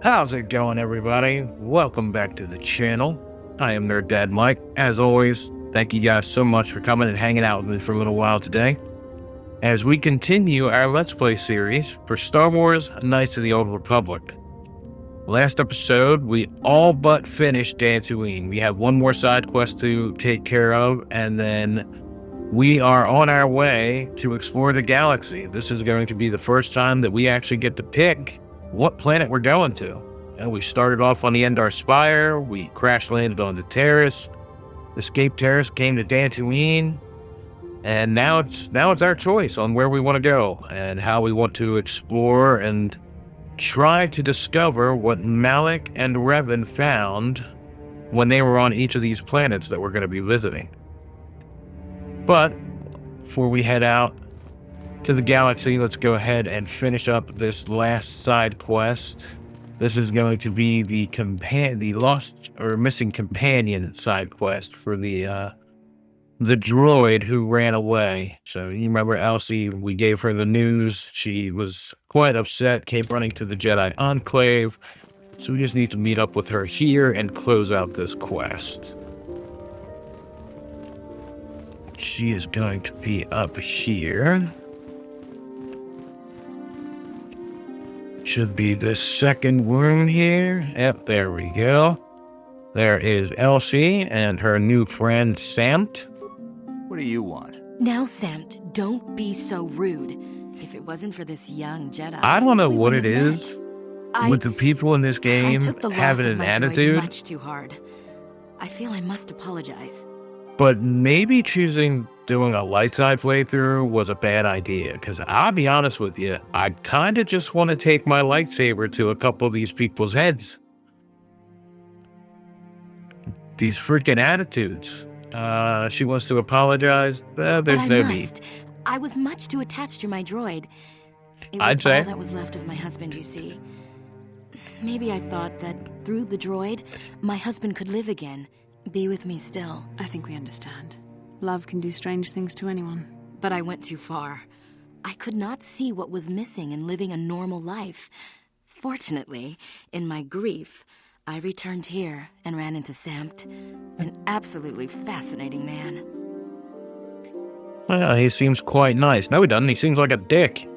How's it going, everybody? Welcome back to the channel. I am Nerd Dad Mike. As always, thank you guys so much for coming and hanging out with me for a little while today as we continue our Let's Play series for Star Wars Knights of the Old Republic. Last episode, we all but finished Dantooine. We have one more side quest to take care of, and then we are on our way to explore the galaxy. This is going to be the first time that we actually get to pick what planet we're going to. And we started off on the Endar Spire, we crash landed on the Terrace, escaped Terrace, came to Dantooine, and now it's our choice on where we want to go and how we want to explore and try to discover what Malik and Revan found when they were on each of these planets that we're going to be visiting. But before we head out to the galaxy, let's go ahead and finish up this last side quest. This is going to be the lost or missing companion side quest for the droid who ran away. So you remember Elsie, we gave her the news. She was quite upset, came running to the Jedi Enclave. So we just need to meet up with her here and close out this quest. She is going to be up here. Should be the second room here. Yep, there we go. There is Elsie and her new friend, Samt. What do you want? Now, Samt, don't be so rude. If it wasn't for this young Jedi, I don't know we what it wouldn't have is met. with the people in this I game took the loss having of an my droid attitude, much too hard. I feel I must apologize. but maybe doing a light side playthrough was a bad idea, because I'll be honest with you, I kind of just want to take my lightsaber to a couple of these people's heads. These freaking attitudes. She wants to apologize. But I There'd be. must. I was much too attached to my droid. It was I'd say. all that was left of my husband, you see. Maybe I thought that through the droid, my husband could live again, be with me still. I think we understand. Love can do strange things to anyone. But I went too far. I could not see what was missing in living a normal life. Fortunately, in my grief, I returned here and ran into Samt, an absolutely fascinating man. Well, he seems quite nice. No, he doesn't. He seems like a dick.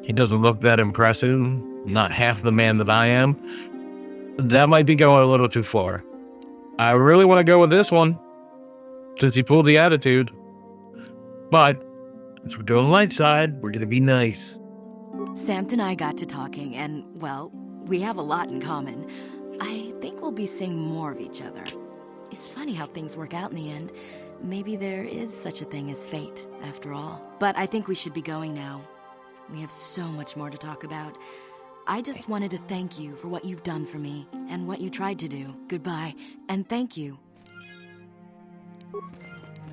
He doesn't look that impressive. Not half the man that I am. That might be going a little too far. I really want to go with this one, since he pulled the attitude. But, since we're doing light side, we're going to be nice. Samt and I got to talking, and, well, we have a lot in common. I think we'll be seeing more of each other. It's funny how things work out in the end. Maybe there is such a thing as fate, after all. But I think we should be going now. We have so much more to talk about. I just wanted to thank you for what you've done for me, and what you tried to do. Goodbye, and thank you.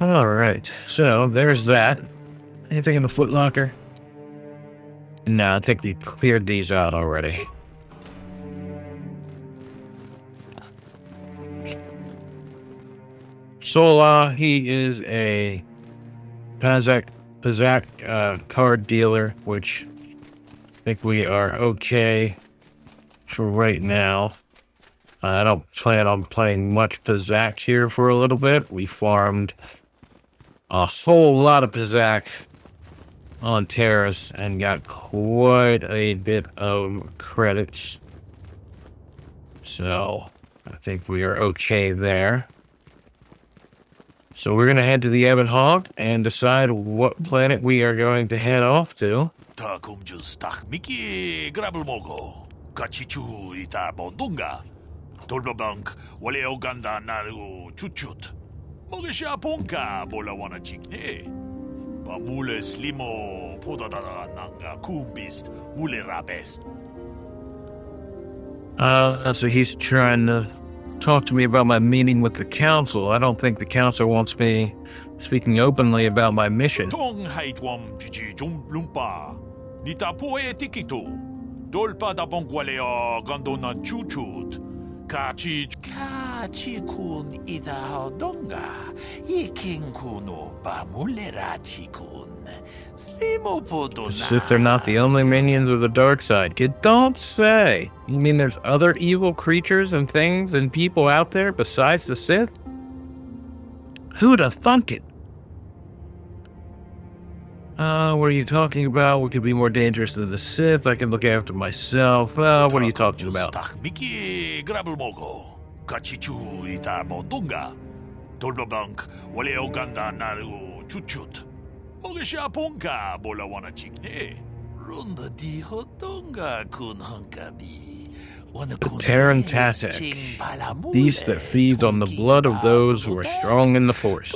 Alright, so there's that. Anything in the footlocker? No, I think we cleared these out already. Sola, he is a Pazaak card dealer, which I think we are okay for right now. I don't plan on playing much Pazaak here for a little bit. We farmed a whole lot of Pazaak on Terrace and got quite a bit of credits. So I think we are okay there. So we're going to head to the Yavin Hog and decide what planet we are going to head off to. 다금주스 미키 그라블 모고 같이 주 이타 본동가 돌바방크 원래 오간다 나르고 주춧 먹으샤 본가 볼라와나 직네 바물레 슬리모 포다다다 난가 쿰비스트 물레 라베스. So he's trying to talk to me about my meeting with the council. I don't think the council wants me speaking openly about my mission. 통 하이트웜 지지 좀 룸파 니타 포에 티키토 돌바다 본과레어 간도나 주춧 같이 군 이다 동가 이킹쿠노 바물레라 치군 The Sith are not the only minions of the dark side. Kid, don't say. You mean there's other evil creatures and things and people out there besides the Sith? Who'd have thunk it? What are you talking about? What could be more dangerous than the Sith? I can look after myself. What are you talking about? Miki grabul mogo. Kachichu ita bodunga. Dolbabank wale oganda naru chuchut. Mogesha ponka bola wana chikne. Runda di hodunga kun hankabi. The Terran Tatek, beast that feeds on the blood of those who are strong in the Force.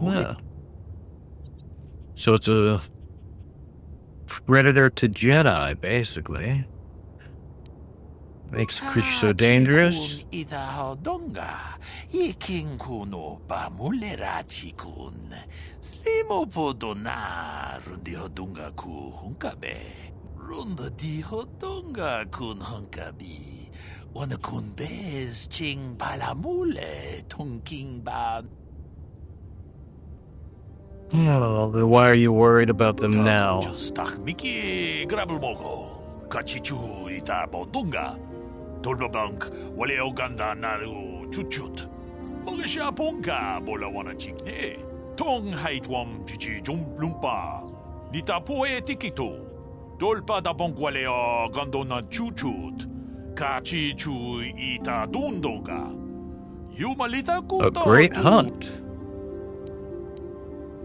Yeah. So it's a predator to Jedi, basically. Makes the creature so dangerous. Runda di hodonga kun hankabi. Wana kun bez ching palamule tonking ba. Oh, then why are you worried about them now? Justak miki grabul mogo. Kachichu ita bodunga. Dolbabank wale oganda naru chuchut. Mogesha ponka bola wana chikne. Tong haitwam jiji jumplumpa. Nita poe tikito. Dolpa da bongualeo gandona chuchut. Kachi chu ita dundonga. Yumalita kuta. A great hunt.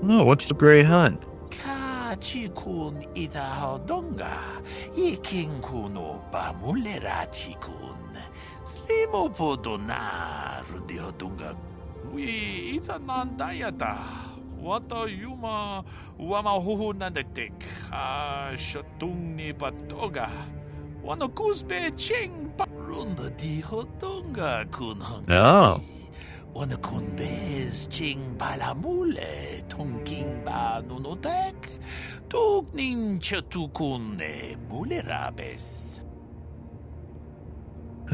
Oh, what's the great hunt? Kachi kun ita hodonga. Yiking kuno bamulera chikun. Slimo podona rundi hodonga. We ita nandayata. Wata yuma wama huhu nandetek. Shatung ni patoga. Wano kusbe ching pa. Runda di hodonga kun hang. Oh. Wana kun bez ching palamule. Tonking ba nunotek. Tugnin chatukune mulerabes.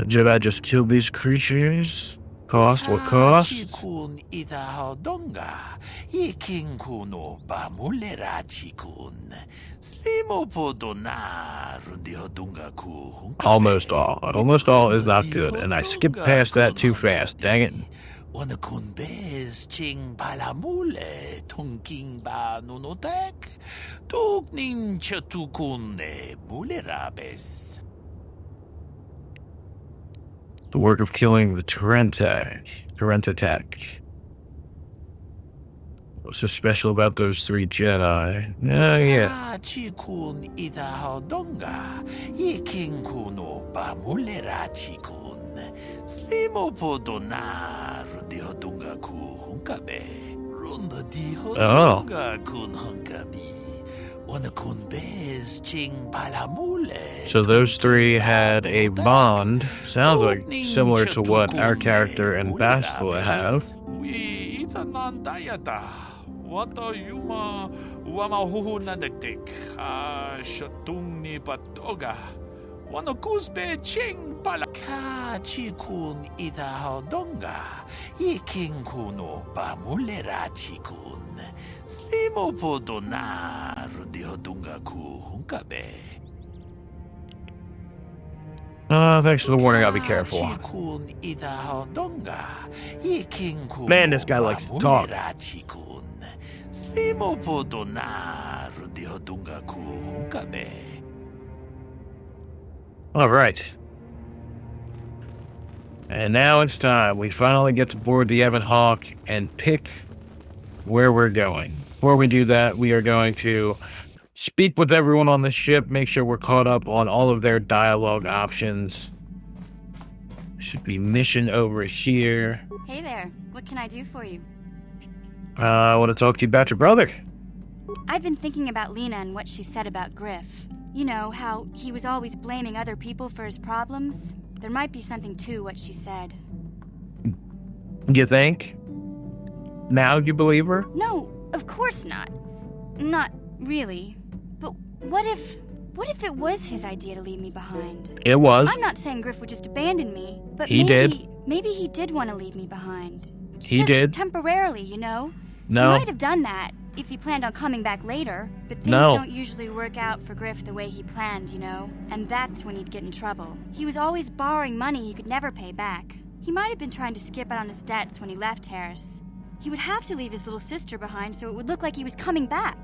Did I just kill these creatures? Cost what cost? Chikun ita hodonga. Yiking kuno bamulera chikun. Slimo podona rundi hodonga ku. Almost all. Almost all is not good, and I skipped past that too fast. Dang it. Wana kun bez ching palamule. Tonking ba nunotek. Tugnin chatukune mulerabes. The work of killing the Tarentatech. What's so special about those three Jedi? Oh, yeah. Chikun ita hodonga. Yiking kuno bamulera chikun. Slimo podona rundi hodonga ku hunkabe. Runda di hodonga kun hunkabi. So those three had a bond. Sounds like similar to what our character and Bastila have. Wata yuma wama huhu nandetek. Shatung ni patoga. Wano kusbe ching pala. Kachikun ita hodonga. Yiking kuno bamulera chikun. Slimo podona rundi hodonga ku hunkabe. Thanks for the warning, I'll be careful. Man, this guy likes to talk. Alright. And now it's time. We finally get to board the Yavin Hawk and pick where we're going. Before we do that, we are going to speak with everyone on the ship, make sure we're caught up on all of their dialogue options. Should be mission over here. Hey there, what can I do for you? I want to talk to you about your brother. I've been thinking about Lena and what she said about Griff. You know, how he was always blaming other people for his problems. There might be something to what she said. You think? Now you believe her? No, of course not. Not really. But what if it was his idea to leave me behind? It was. I'm not saying Griff would just abandon me, but maybe he did want to leave me behind. He did. Temporarily, you know? No. He might have done that, if he planned on coming back later, but things No. don't usually work out for Griff the way he planned, you know? And that's when he'd get in trouble. He was always borrowing money he could never pay back. He might have been trying to skip out on his debts when he left Harris. He would have to leave his little sister behind so it would look like he was coming back.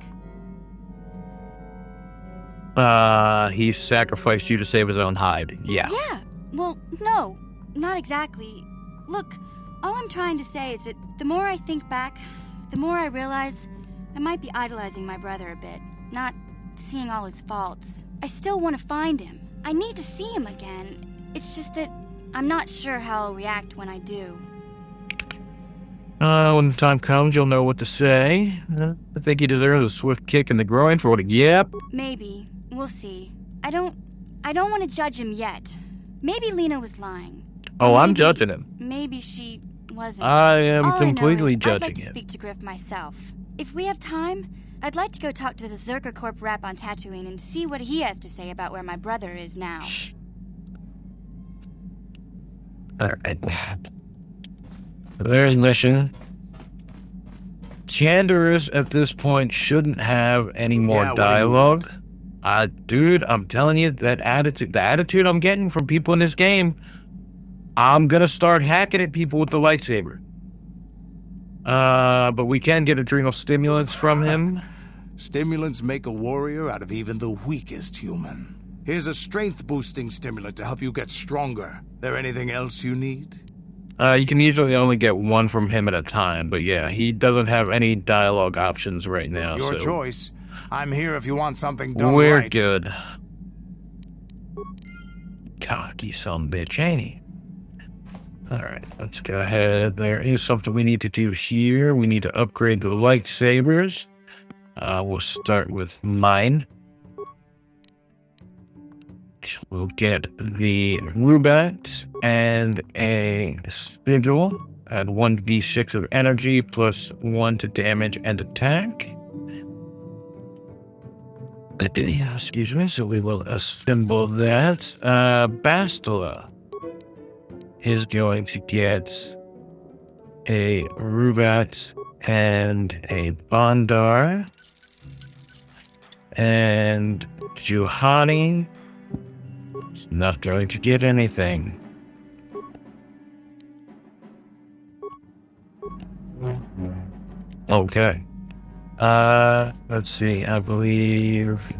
He sacrificed you to save his own hide. Yeah. Yeah, well, no, not exactly. Look, all I'm trying to say is that the more I think back, the more I realize I might be idolizing my brother a bit, not seeing all his faults. I still want to find him. I need to see him again. It's just that I'm not sure how I'll react when I do. When the time comes, you'll know what to say. I think he deserves a swift kick in the groin for what he... Yep. Maybe. We'll see. I don't want to judge him yet. Maybe Lena was lying. Oh, I'm Maybe- judging him. Maybe she wasn't. I am All completely I know is judging I'd like to him. speak to Griff myself. If we have time, I'd like to go talk to the Zerker Corp rep on Tatooine and see what he has to say about where my brother is now. Alright. There's mission. Chanderus at this point shouldn't have any more Yeah, what do you dialogue. Dude, I'm telling you, the attitude I'm getting from people in this game, I'm gonna start hacking at people with the lightsaber. But we can get adrenal stimulants from him. Stimulants make a warrior out of even the weakest human. Here's a strength-boosting stimulant to help you get stronger. There anything else you need? You can usually only get one from him at a time, but yeah, he doesn't have any dialogue options right now. Your so choice. I'm here if you want something done we're right. good. Cocky son bitch, ain't he? Alright, let's go ahead. There is something we need to do here. We need to upgrade the lightsabers. We'll start with mine. We'll get the Rubat and a Sigil at 1d6 of energy plus 1 to damage and attack. Excuse me, so we will assemble that. Bastila is going to get a Rubat and a Bondar. And Juhani is not going to get anything. Okay. Let's see, I believe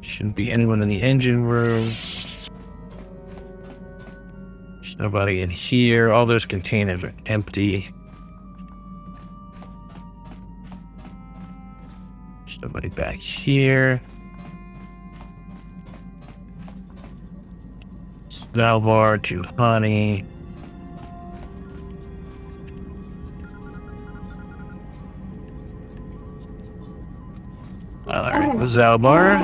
shouldn't be anyone in the engine room. There's nobody in here. All those containers are empty. There's nobody back here. Svalbard to Honey. Alright, Zalbar.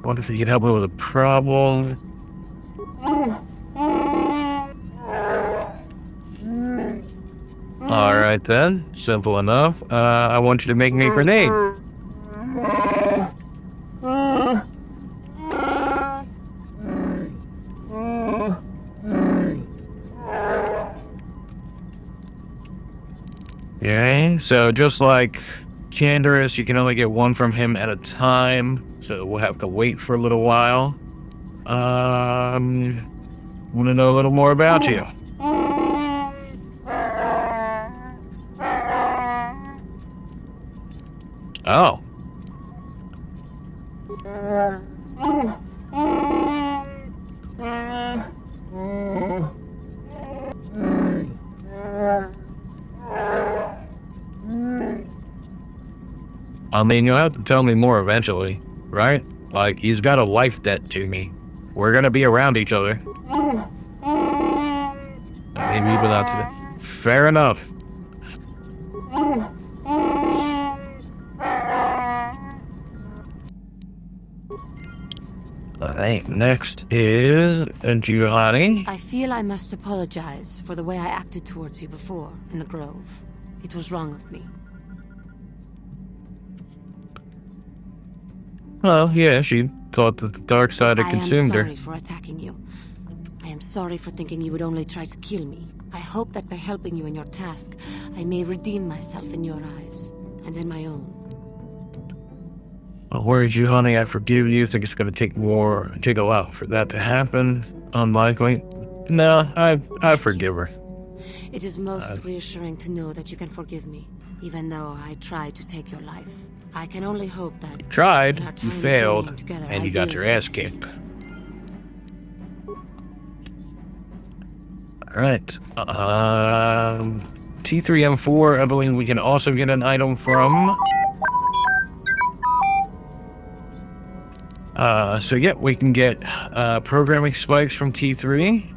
Wonder if you could help me with a problem. Alright then, simple enough. I want you to make me a grenade. Okay, so just like Chanderus, you can only get one from him at a time, so we'll have to wait for a little while. Want to know a little more about you. Oh. I mean, you'll have to tell me more eventually, right? Like, he's got a life debt to me. We're gonna be around each other. Maybe without today. Fair enough. Alright, next is Giovanni. I feel I must apologize for the way I acted towards you before in the Grove. It was wrong of me. Well, yeah, she thought that the dark side had I consumed am her. sorry for attacking you. I am I'm sorry for thinking you would only try to kill me. I hope that by helping you in your task, I may redeem myself in your eyes, and in my own. Well, where is you, honey? I forgive you. Think it's going to take a while for that to happen? Unlikely. No, I forgive her. It is most reassuring to know that you can forgive me, even though I tried to take your life. I can only hope that... You tried, in our you time failed, journeying together, and I you got will your ass succeed. kicked. Alright. T3M4, I believe we can also get an item from. So yeah, we can get programming spikes from T3.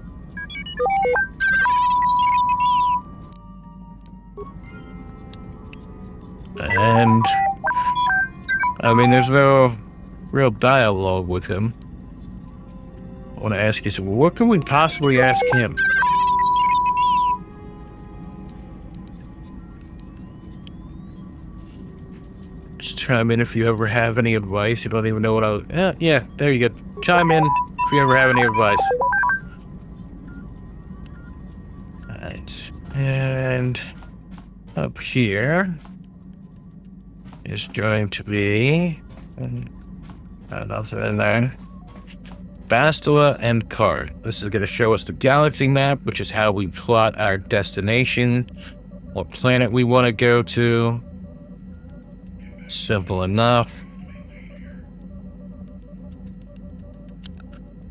And I mean, there's no real dialogue with him. I want to ask you, so what can we possibly ask him? Just chime in if you ever have any advice. You don't even know what I was... yeah, there you go. Chime in if you ever have any advice. Alright. And up here is going to be... nothing in there. Bastila and card. This is going to show us the galaxy map, which is how we plot our destination, what planet we want to go to. Simple enough.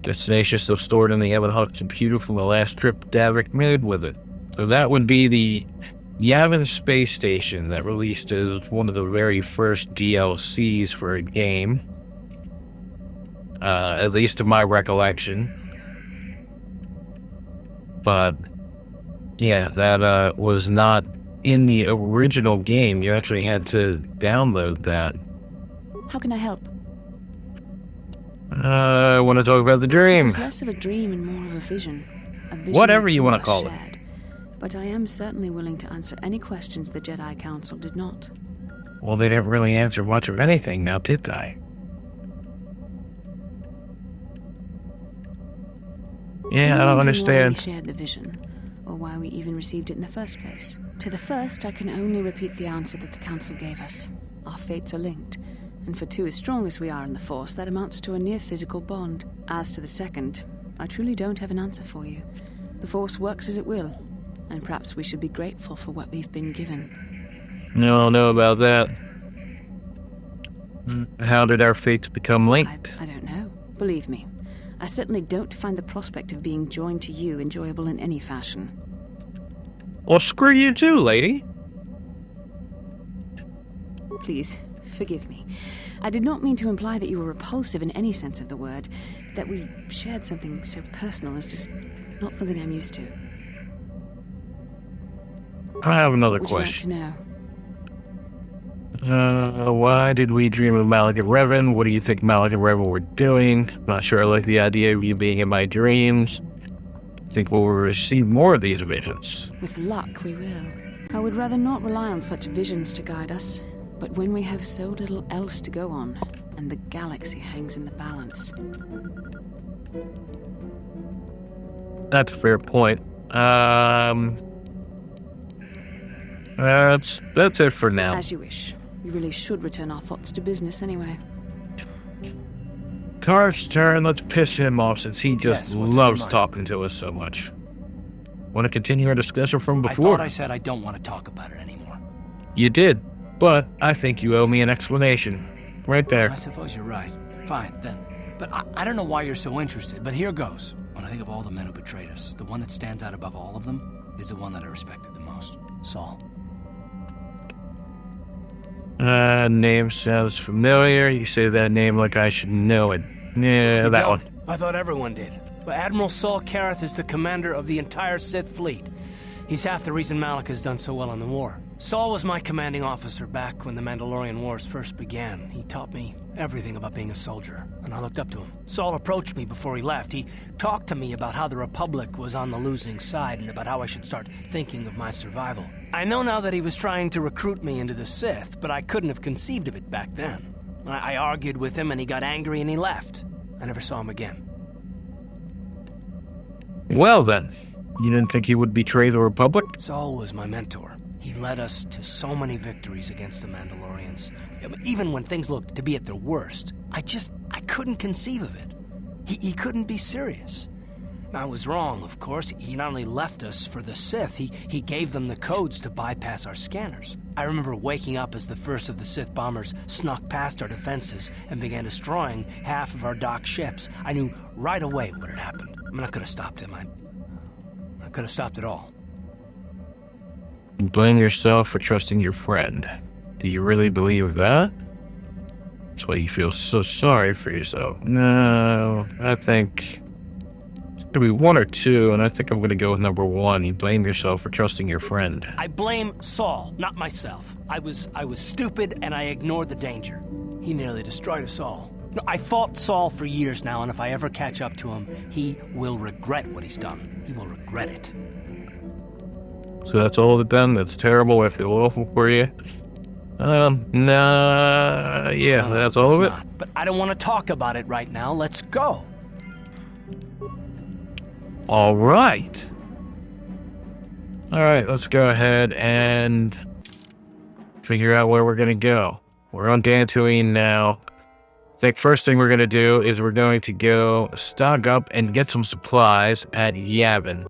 Destination still stored in the Yavin Hut computer from the last trip Davik made with it. So that would be the Yavin Space Station that released as one of the very first DLCs for a game. At least to my recollection. But yeah, that was not in the original game. You actually had to download that. How can I help? I want to talk about the dream. It's less of a dream and more of a vision. A vision Whatever that you two want of to us call it. shared. But I am certainly willing to answer any questions the Jedi Council did not. Well, they didn't really answer much of anything now, did they? Yeah, I don't understand. Why we shared the vision, or why we even received it in the first place. To the first, I can only repeat the answer that the Council gave us. Our fates are linked, and for two as strong as we are in the Force, that amounts to a near-physical bond. As to the second, I truly don't have an answer for you. The Force works as it will, and perhaps we should be grateful for what we've been given. No, I don't know about that. How did our fates become linked? I don't know. Believe me, I certainly don't find the prospect of being joined to you enjoyable in any fashion. Well, screw you too, lady. Please, forgive me. I did not mean to imply that you were repulsive in any sense of the word. That we shared something so personal is just not something I'm used to. I have another Would question. you like to know? Why did we dream of Malik and Revan? What do you think Malik and Revan were doing? I'm not sure I like the idea of you being in my dreams. I think we'll receive more of these visions. With luck, we will. I would rather not rely on such visions to guide us. But when we have so little else to go on, and the galaxy hangs in the balance... That's a fair point. That's it for now. As you wish. We really should return our thoughts to business anyway. Tarf's turn. Let's piss him off since he just Yes, what's on loves your mind? talking to us so much. Want to continue our discussion from I before? thought I said I don't want to talk about it anymore. You did, but I think you owe me an explanation. Right there. I suppose you're right. Fine, then. But I don't know why you're so interested, but here goes. When I think of all the men who betrayed us, the one that stands out above all of them is the one that I respected the most. Saul. Name sounds familiar. You say that name like I should know it. Yeah, that one. I thought everyone did. But Admiral Saul Karath is the commander of the entire Sith fleet. He's half the reason Malak has done so well in the war. Saul was my commanding officer back when the Mandalorian Wars first began. He taught me everything about being a soldier, and I looked up to him. Saul approached me before he left. He talked to me about how the Republic was on the losing side and about how I should start thinking of my survival. I know now that he was trying to recruit me into the Sith, but I couldn't have conceived of it back then. I argued with him and he got angry and he left. I never saw him again. Well then, you didn't think he would betray the Republic? Saul was my mentor. He led us to so many victories against the Mandalorians. I mean, even when things looked to be at their worst, I couldn't conceive of it. He couldn't be serious. I was wrong, of course. He not only left us for the Sith, he gave them the codes to bypass our scanners. I remember waking up as the first of the Sith bombers snuck past our defenses and began destroying half of our docked ships. I knew right away what had happened. I mean, I could have stopped him. I could have stopped it all. You blame yourself for trusting your friend. Do you really believe that? That's why you feel so sorry for yourself. No, I think it's gonna be one or two, and I think I'm gonna go with number one. You blame yourself for trusting your friend. I blame Saul, not myself. I was stupid and I ignored the danger. He nearly destroyed us all. No, I fought Saul for years now, and if I ever catch up to him, he will regret what he's done. He will regret it. So that's all of it then? That's terrible. I feel awful for you. Nah, yeah, that's all of it. Not, but I don't want to talk about it right now. Let's go. All right. All right, let's go ahead and figure out where we're going to go. We're on Dantooine now. I think first thing we're going to do is we're going to go stock up and get some supplies at Yavin.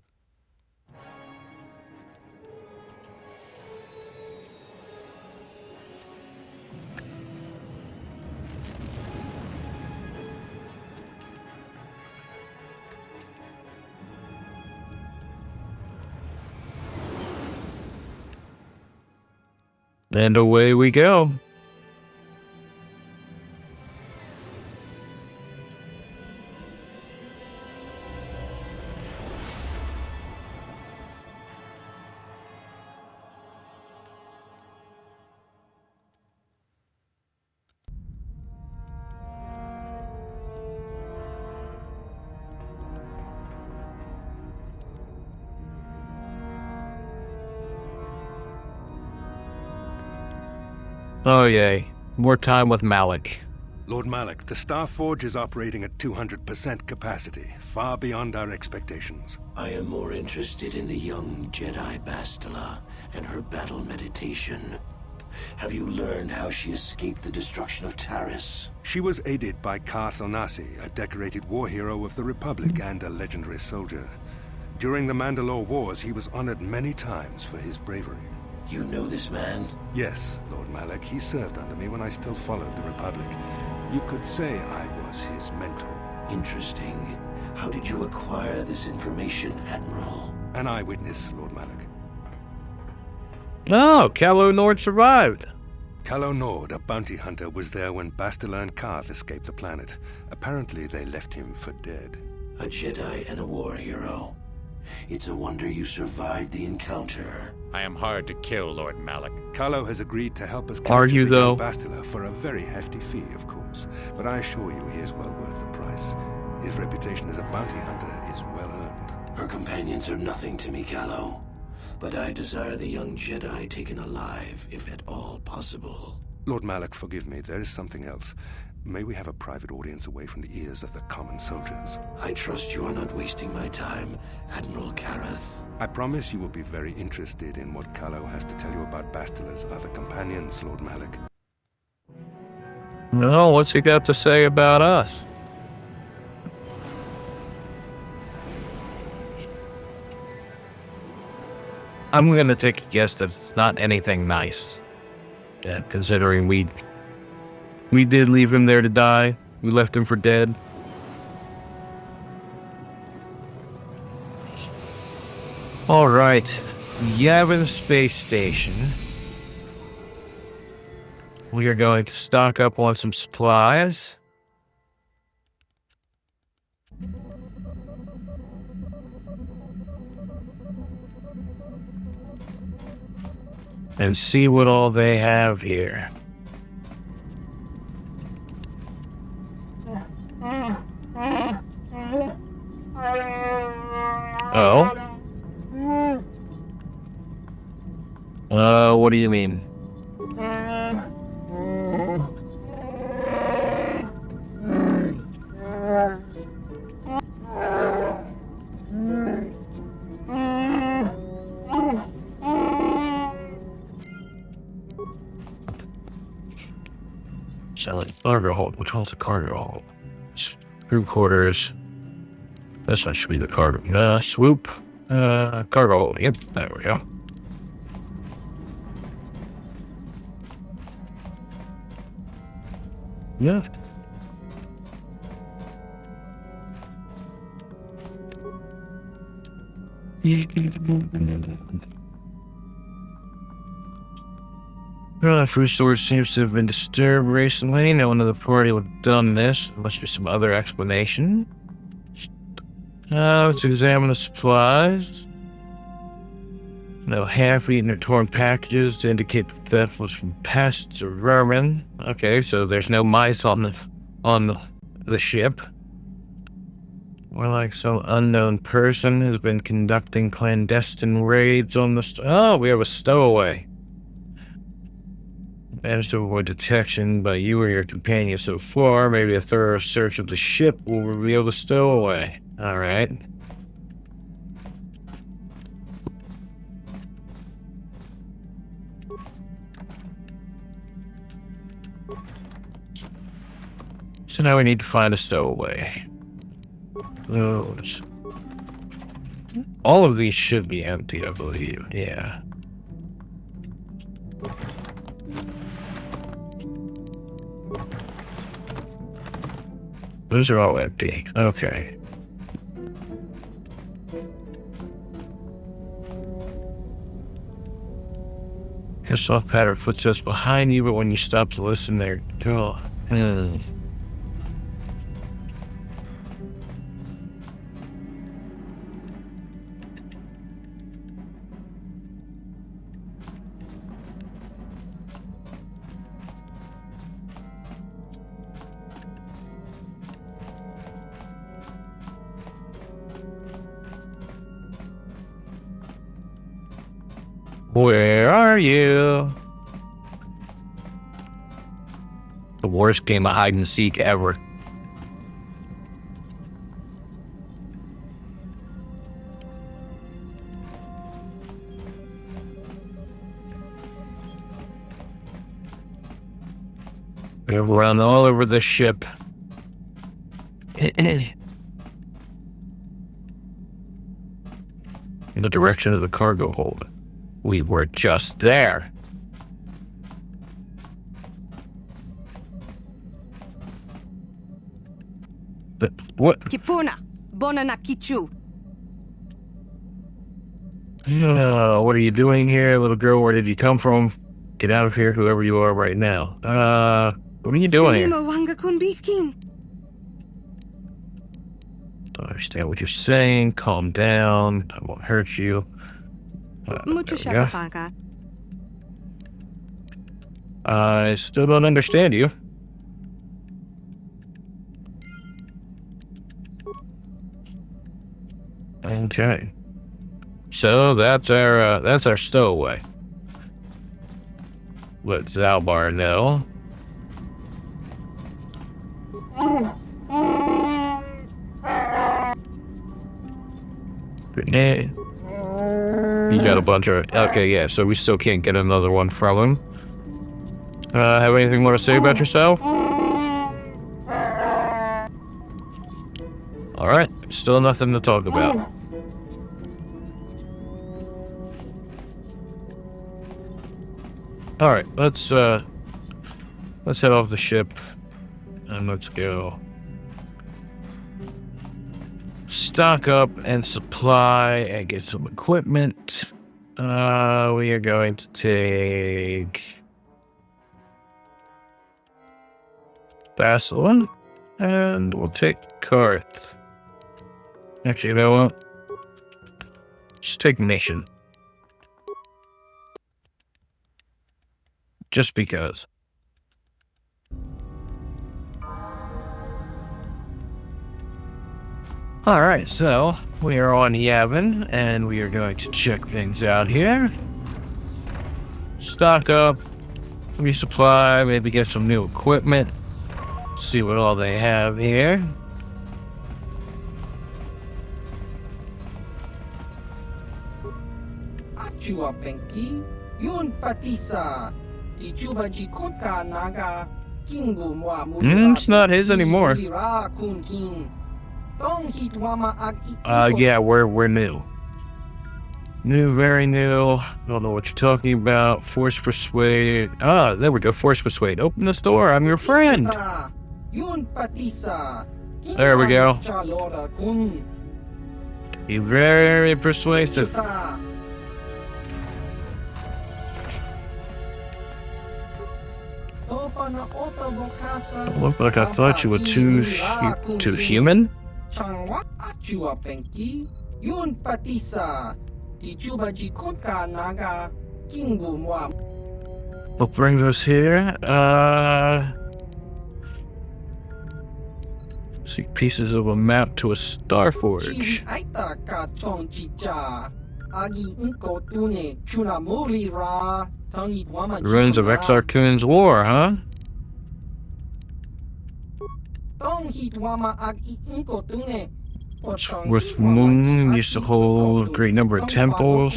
And away we go. Oh yay, more time with Malik. Lord Malik, the Star Forge is operating at 200% capacity, far beyond our expectations. I am more interested in the young Jedi Bastila and her battle meditation. Have you learned how she escaped the destruction of Taris? She was aided by KotOR, a decorated war hero of the Republic and a legendary soldier. During the Mandalore Wars, he was honored many times for his bravery. You know this man? Yes, Lord Malik. He served under me when I still followed the Republic. You could say I was his mentor. Interesting. How did you acquire this information, Admiral? An eyewitness, Lord Malik. Oh, KotOR survived. KotOR, a bounty hunter, was there when Bastila and Karth escaped the planet. Apparently, they left him for dead. A Jedi and a war hero. It's a wonder you survived the encounter. I am hard to kill, Lord Malik. Kalo has agreed to help us Are capture you, the young though? Bastila for a very hefty fee, of course. But I assure you he is well worth the price. His reputation as a bounty hunter is well earned. Her companions are nothing to me, Kalo. But I desire the young Jedi taken alive, if at all possible. Lord Malik, forgive me, there is something else. May we have a private audience away from the ears of the common soldiers? I trust you are not wasting my time, Admiral Kareth. I promise you will be very interested in what Kalo has to tell you about Bastila's other companions, Lord Malik. Well, what's he got to say about us? I'm gonna take a guess that it's not anything nice. Yeah, considering we did leave him there to die. We left him for dead. All right, Yavin Space Station. We are going to stock up on some supplies. And see what all they have here. Oh? What do you mean? Cargo hold. Which one's the cargo hold? Crew quarters. This one should be the cargo. Swoop. Cargo hold. Yep, there we go. Yeah. The food storage seems to have been disturbed recently. No one in the party would have done this. There must be some other explanation. Let's examine the supplies. No half-eaten or torn packages to indicate the theft was from pests or vermin. Okay, so there's no mice on the ship. More like some unknown person has been conducting clandestine raids on the... Oh, we have a stowaway. Managed to avoid detection by you or your companion so far. Maybe a thorough search of the ship will reveal the stowaway. Alright. So now we need to find a stowaway. Those. All of these should be empty, I believe. Yeah. Those are all empty. Okay. A soft patter of footsteps behind you, but when you stop to listen, they're still... Where are you? The worst game of hide and seek ever. We've run all over the ship. In the direction of the cargo hold. We were just there. But what? Kipuna, Bonana Kichu. What are you doing here, little girl? Where did you come from? Get out of here, whoever you are right now. What are you doing here? Don't understand what you're saying. Calm down. I won't hurt you. Mucho shakapaka. I still don't understand you. Okay. So that's our stowaway. Let Zalbar know. Grenade. You got a bunch of... Okay, yeah, so we still can't get another one from him. Have anything more to say about yourself? Alright, still nothing to talk about. Alright, let's head off the ship and let's go stock up and supply and get some equipment. We are going to take Basilin and we'll take Karth. Actually, you know what? Just take Mission. Just because. Alright, so we are on Yavin, and we are going to check things out here. Stock up, resupply, maybe get some new equipment. See what all they have here. Achua Benki, Yun Patisa, Tijuba Jikotka Naga, It's not his anymore. Yeah, we're new. New, very new. Don't know what you're talking about. Force persuade. Ah, there we go. Force persuade. Open this door. I'm your friend. There we go. He's very persuasive. Don't look like I thought you were too human. What brings us here? See pieces of a map to a star forge. The ruins of Exarchoon's war, huh? With Moon used to hold a great number of temples.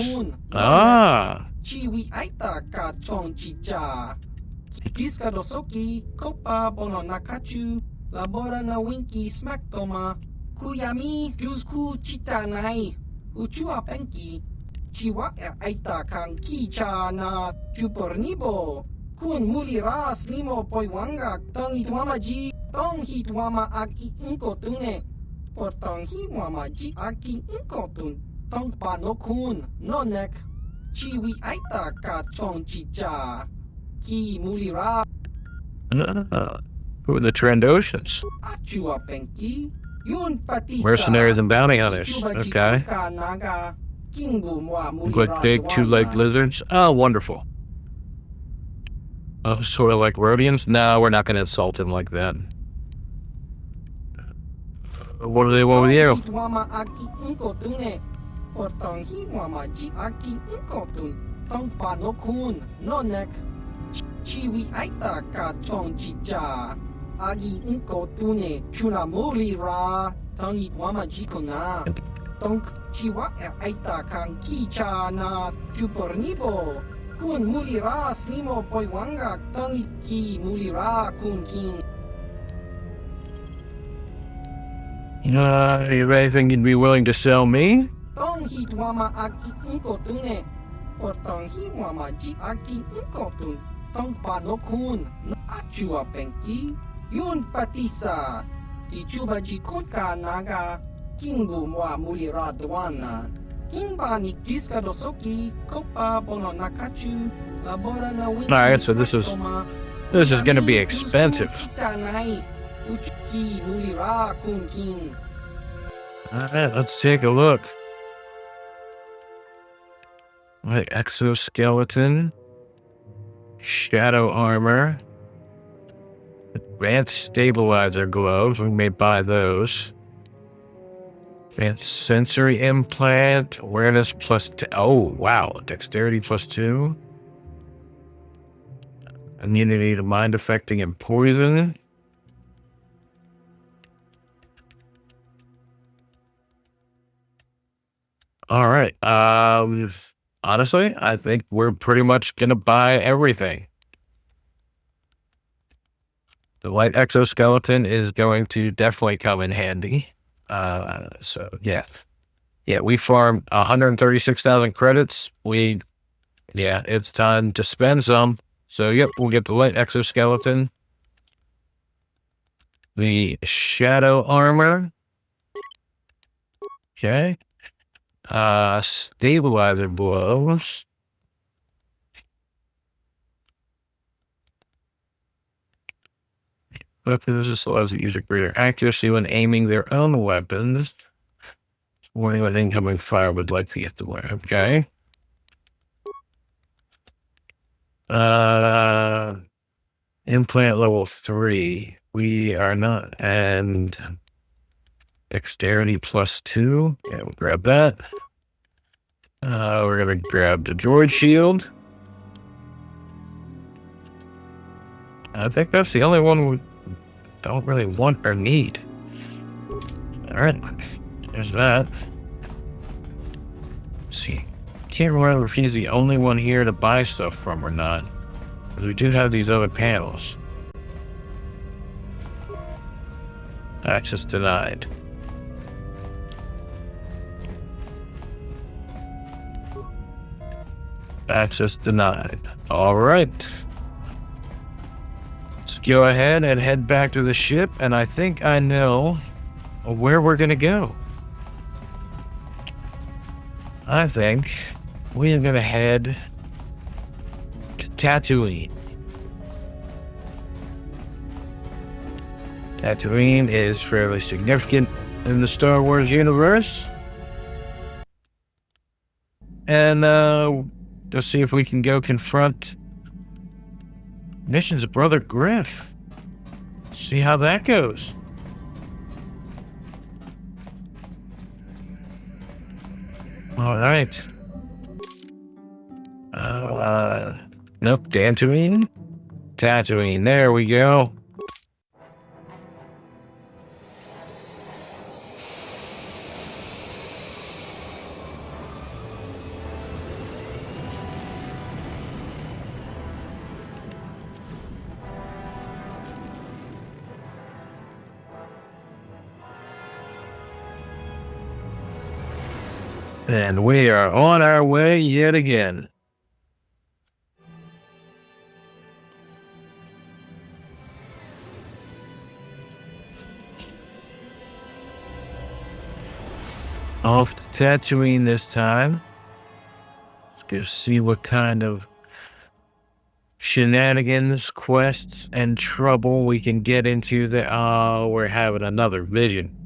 Ah! Who are the Trandoshans? Mercenaries and bounty hunters. Okay. Look like big two-legged lizards. Oh, wonderful. Oh, sort of like Rhodians? No, we're not going to insult him like that. What do they want with you? You have anything you'd be willing to sell me? Alright, so this is gonna be expensive. Alright, let's take a look. Like exoskeleton, shadow armor, advanced stabilizer gloves, we may buy those. Advanced sensory implant, awareness plus oh wow, dexterity plus 2. Immunity to mind affecting and poison. All right. Honestly, I think we're pretty much gonna buy everything. The light exoskeleton is going to definitely come in handy. So yeah, we farmed 136,000 credits. It's time to spend some. So yep, we'll get the light exoskeleton, the shadow armor. Okay. Stabilizer blows. Weapons allows the user greater accuracy when aiming their own weapons. Warning when incoming fire would like to get the way. Okay. Implant level 3. We are not, and dexterity plus 2. Yeah, we'll grab that. We're gonna grab the droid shield. I think that's the only one we don't really want or need. Alright, there's that. Let's see. Can't remember if he's the only one here to buy stuff from or not. Because we do have these other panels. Access denied. Access denied. Alright. Let's go ahead and head back to the ship, and I think I know where we're gonna go. I think we are gonna head to Tatooine. Tatooine is fairly significant in the Star Wars universe. And let's see if we can go confront Mission's brother Griff. See how that goes. All right. Nope, Dantooine? Tatooine, there we go. And we are on our way yet again. Off to Tatooine this time. Let's go see what kind of shenanigans, quests, and trouble we can get into. We're having another vision.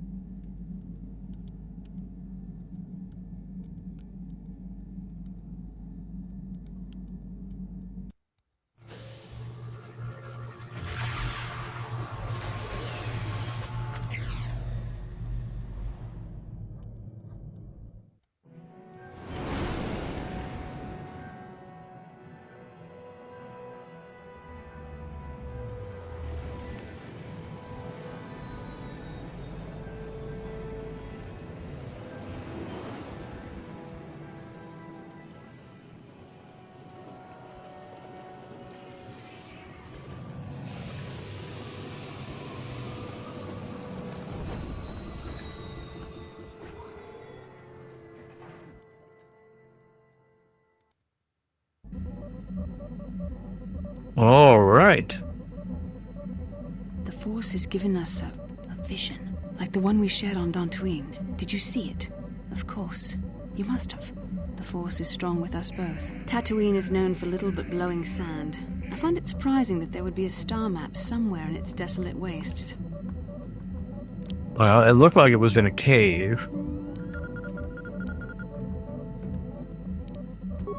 All right. The Force has given us a vision, like the one we shared on Dantooine. Did you see it? Of course. You must have. The Force is strong with us both. Tatooine is known for little but blowing sand. I find it surprising that there would be a star map somewhere in its desolate wastes. Well, it looked like it was in a cave.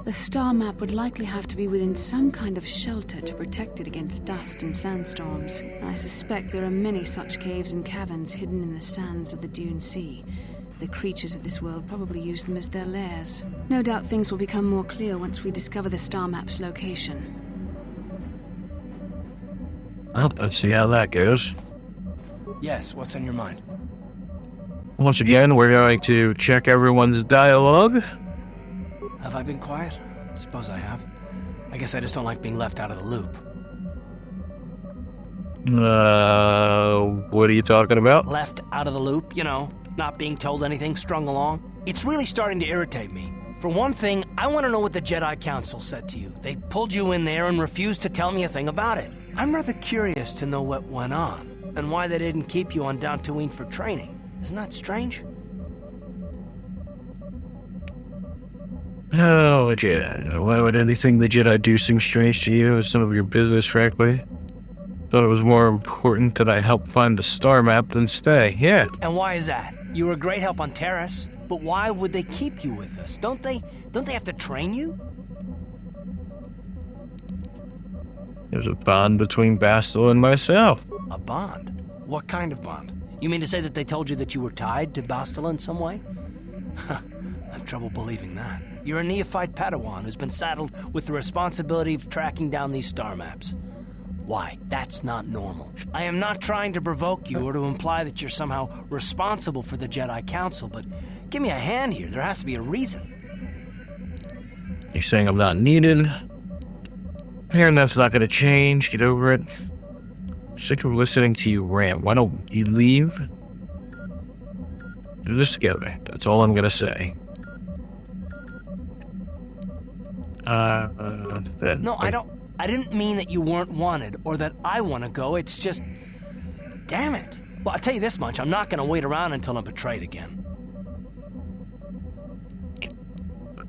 The star map would likely have to be within some kind of shelter to protect it against dust and sandstorms. I suspect there are many such caves and caverns hidden in the sands of the Dune Sea. The creatures of this world probably use them as their lairs. No doubt things will become more clear once we discover the star map's location. Well, let's see how that goes. Yes, what's on your mind? Once again, we're going to check everyone's dialogue. Have I been quiet? Suppose I have. I guess I just don't like being left out of the loop. What are you talking about? Left out of the loop, you know, not being told anything, strung along. It's really starting to irritate me. For one thing, I want to know what the Jedi Council said to you. They pulled you in there and refused to tell me a thing about it. I'm rather curious to know what went on, and why they didn't keep you on Dantooine for training. Isn't that strange? Oh, Jedi. Why would anything the Jedi do seem strange to you? It's none of your business, frankly. Thought it was more important that I help find the star map than stay. Yeah. And why is that? You were a great help on Terrace, but why would they keep you with us? Don't they have to train you? There's a bond between Bastila and myself. A bond? What kind of bond? You mean to say that they told you that you were tied to Bastila in some way? I have trouble believing that. You're a neophyte Padawan who's been saddled with the responsibility of tracking down these star maps. Why? That's not normal. I am not trying to provoke you or to imply that you're somehow responsible for the Jedi Council, but give me a hand here. There has to be a reason. You're saying I'm not needed? Hearing that's not going to change. Get over it. Sick of listening to you rant. Why don't you leave? Do this together. That's all I'm gonna say. No, I didn't mean that you weren't wanted or that I want to go. It's just... Damn it. Well, I'll tell you this much. I'm not going to wait around until I'm betrayed again.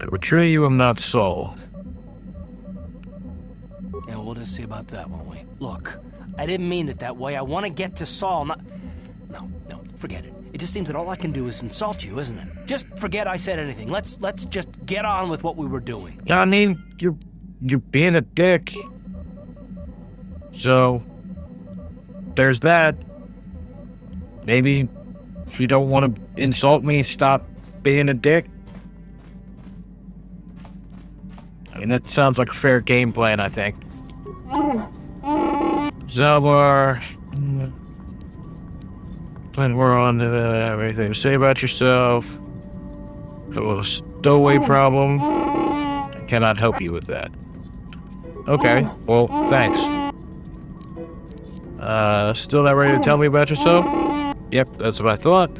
I betray you, I'm not Saul. Yeah, we'll just see about that, won't we? Look, I didn't mean it that way. I want to get to Saul, not... No, forget it. It just seems that all I can do is insult you, isn't it? Just forget I said anything. Let's just get on with what we were doing. I mean, you're being a dick. So, there's that. Maybe if you don't want to insult me, stop being a dick. I mean, that sounds like a fair game plan, I think. Zelbar, when we're on everything to say about yourself, a little stowaway problem. I cannot help you with that. Okay, well, thanks. Still not ready to tell me about yourself? Yep, that's what I thought.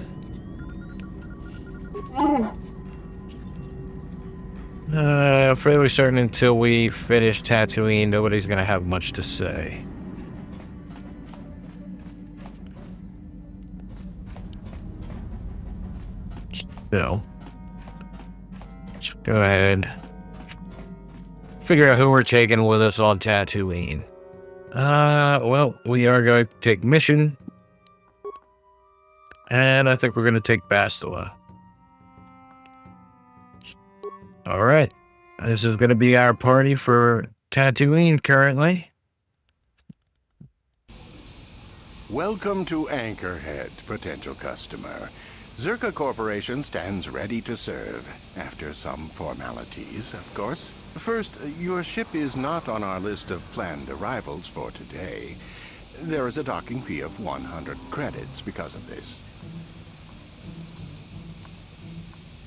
I'm fairly certain until we finish Tatooine, nobody's gonna have much to say. So, let's go ahead. Figure out who we're taking with us on Tatooine. Well, we are going to take mission. And I think we're going to take Bastila. Alright. This is going to be our party for Tatooine currently. Welcome to Anchorhead, potential customer. Zerka Corporation stands ready to serve. After some formalities, of course. First, your ship is not on our list of planned arrivals for today. There is a docking fee of 100 credits because of this.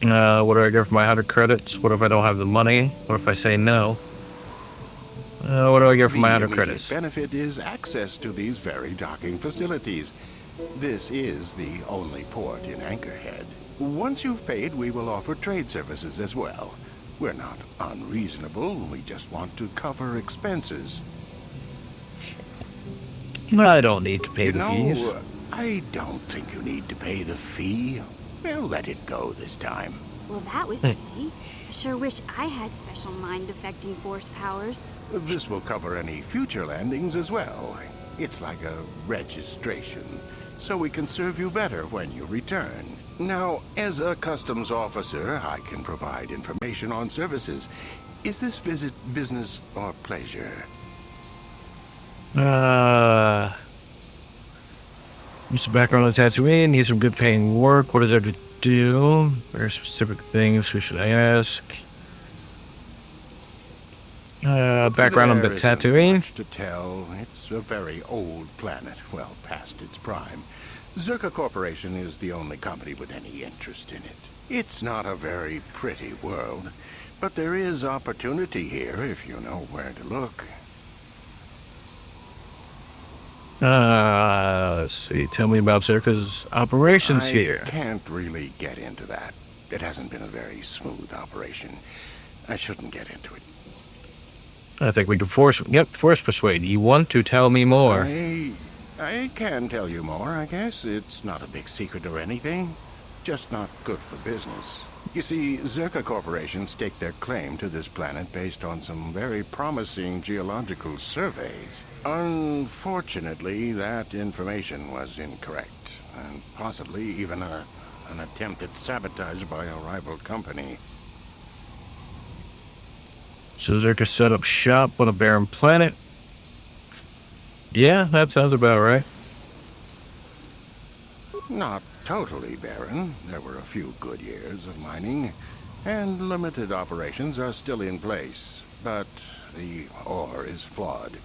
What do I get for my 100 credits? What if I don't have the money? What if I say no? What do I get for my 100 credits? The benefit is access to these very docking facilities. This is the only port in Anchorhead. Once you've paid, we will offer trade services as well. We're not unreasonable, we just want to cover expenses. I don't need to pay the fees. I don't think you need to pay the fee. We'll let it go this time. Well, that was easy. I sure wish I had special mind-affecting force powers. This will cover any future landings as well. It's like a registration, so we can serve you better when you return. Now, as a customs officer, I can provide information on services. Is this visit business or pleasure? Some background on Tatooine, need some good paying work. What is there to do? Very specific things. Who should I ask? Background on the Tatooine. Much to tell. It's a very old planet, well past its prime. Zerka Corporation is the only company with any interest in it. It's not a very pretty world, but there is opportunity here if you know where to look. Let's see. Tell me about Zerka's operations here. I can't really get into that. It hasn't been a very smooth operation. I shouldn't get into it. I think we can force persuade. You want to tell me more? I can tell you more, I guess. It's not a big secret or anything. Just not good for business. You see, Zerka Corporation staked their claim to this planet based on some very promising geological surveys. Unfortunately, that information was incorrect, and possibly even an attempt at sabotage by a rival company. So Zerka set up shop on a barren planet? Yeah, that sounds about right. Not totally barren. There were a few good years of mining, and limited operations are still in place. But the ore is flawed.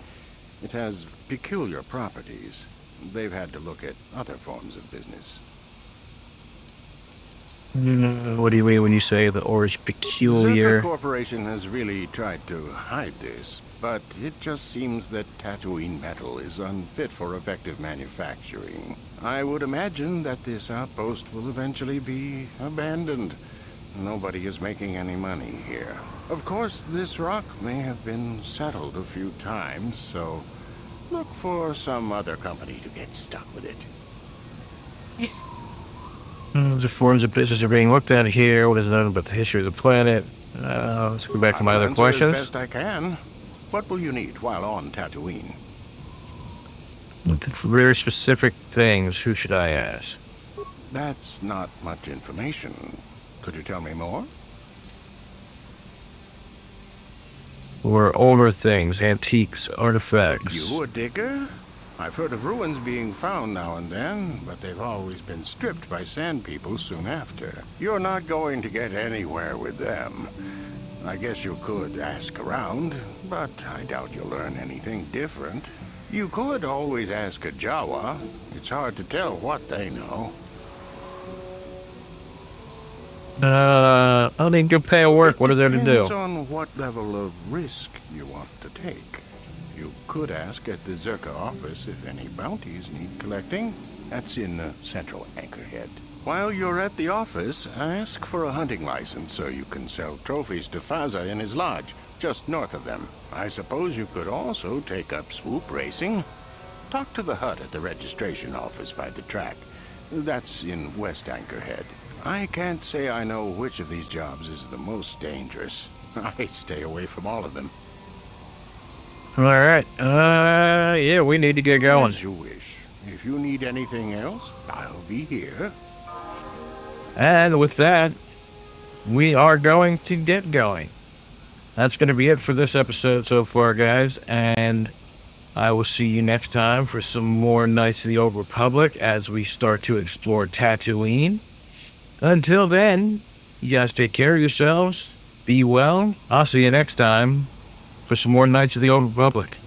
It has peculiar properties. They've had to look at other forms of business. What do you mean when you say the ore is peculiar? Zerka Corporation has really tried to hide this. but it just seems that Tatooine metal is unfit for effective manufacturing. I would imagine that this outpost will eventually be abandoned. Nobody is making any money here. Of course, this rock may have been settled a few times, so look for some other company to get stuck with it. The forms of business are being looked at here. What is known about the history of the planet? Let's go back to my other questions. As best I can. What will you need while on Tatooine? Very specific things. Who should I ask? That's not much information. Could you tell me more? Or older things, antiques, artifacts. You a digger? I've heard of ruins being found now and then, but they've always been stripped by sand people soon after. You're not going to get anywhere with them. I guess you could ask around, but I doubt you'll learn anything different. You could always ask a Jawa. It's hard to tell what they know. I think you'll pay work. What is there to do? Depends on what level of risk you want to take. You could ask at the Zerka office if any bounties need collecting. That's in the central anchorhead. While you're at the office, ask for a hunting license so you can sell trophies to Faza in his lodge, just north of them. I suppose you could also take up swoop racing. Talk to the hut at the registration office by the track. That's in West Anchorhead. I can't say I know which of these jobs is the most dangerous. I stay away from all of them. All right. Yeah, we need to get going. As you wish. If you need anything else, I'll be here. And with that, we are going to get going. That's going to be it for this episode so far, guys. And I will see you next time for some more Knights of the Old Republic as we start to explore Tatooine. Until then, you guys take care of yourselves. Be well. I'll see you next time for some more Knights of the Old Republic.